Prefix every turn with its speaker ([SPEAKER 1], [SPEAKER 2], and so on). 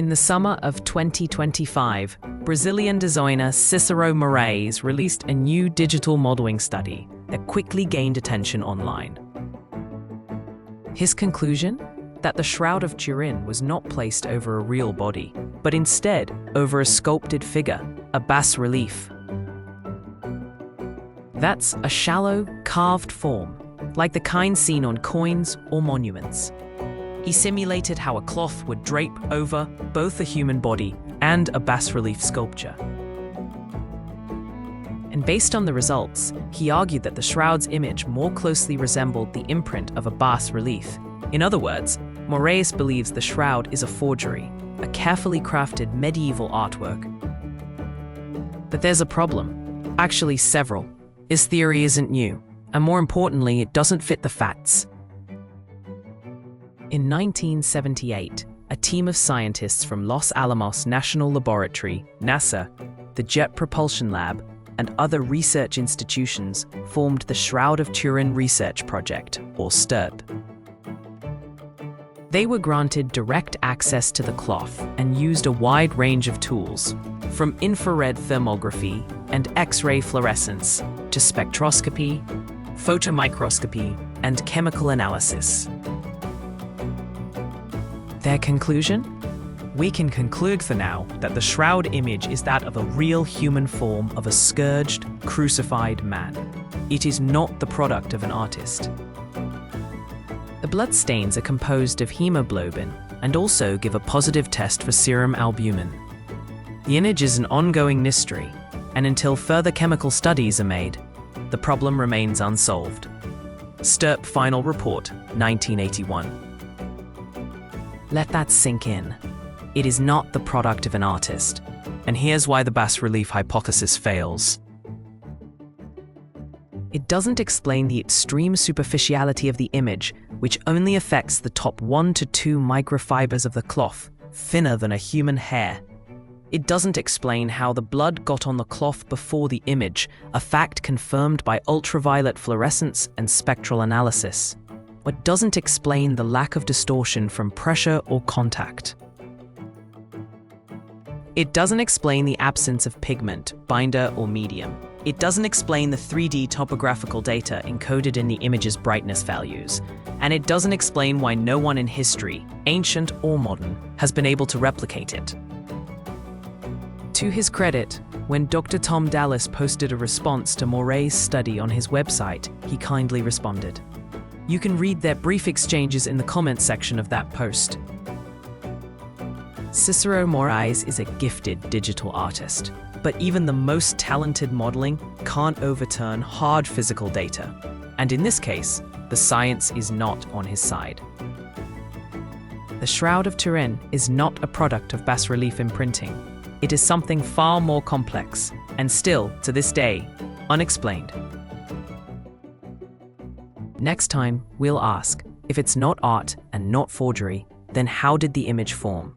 [SPEAKER 1] In the summer of 2025, Brazilian designer Cicero Moraes released a new digital modeling study that quickly gained attention online. His conclusion? That the Shroud of Turin was not placed over a real body, but instead over a sculpted figure, a bas-relief. That's a shallow, carved form, like the kind seen on coins or monuments. He simulated how a cloth would drape over both a human body and a bas-relief sculpture. And based on the results, he argued that the Shroud's image more closely resembled the imprint of a bas-relief. In other words, Moraes believes the Shroud is a forgery, a carefully crafted medieval artwork. But there's a problem. Actually, several. His theory isn't new, and more importantly, it doesn't fit the facts. In 1978, a team of scientists from Los Alamos National Laboratory, NASA, the Jet Propulsion Lab, and other research institutions formed the Shroud of Turin Research Project, or STURP. They were granted direct access to the cloth and used a wide range of tools, from infrared thermography and X-ray fluorescence to spectroscopy, photomicroscopy, and chemical analysis. Their conclusion? We can conclude for now that the Shroud image is that of a real human form of a scourged, crucified man. It is not the product of an artist. The blood stains are composed of hemoglobin and also give a positive test for serum albumin. The image is an ongoing mystery, and until further chemical studies are made, the problem remains unsolved. STURP Final Report, 1981. Let that sink in. It is not the product of an artist, and here's why the bas-relief hypothesis fails. It doesn't explain the extreme superficiality of the image, which only affects the top 1 to 2 microfibers of the cloth, thinner than a human hair. It doesn't explain how the blood got on the cloth before the image, a fact confirmed by ultraviolet fluorescence and spectral analysis. It doesn't explain the lack of distortion from pressure or contact. It doesn't explain the absence of pigment, binder, or medium. It doesn't explain the 3D topographical data encoded in the image's brightness values. And it doesn't explain why no one in history, ancient or modern, has been able to replicate it. To his credit, when Dr. Tom Dallas posted a response to Moraes' study on his website, he kindly responded. You can read their brief exchanges in the comments section of that post. Cicero Moraes is a gifted digital artist, but even the most talented modeling can't overturn hard physical data. And in this case, the science is not on his side. The Shroud of Turin is not a product of bas-relief imprinting. It is something far more complex, and still, to this day, unexplained. Next time, we'll ask, if it's not art and not forgery, then how did the image form?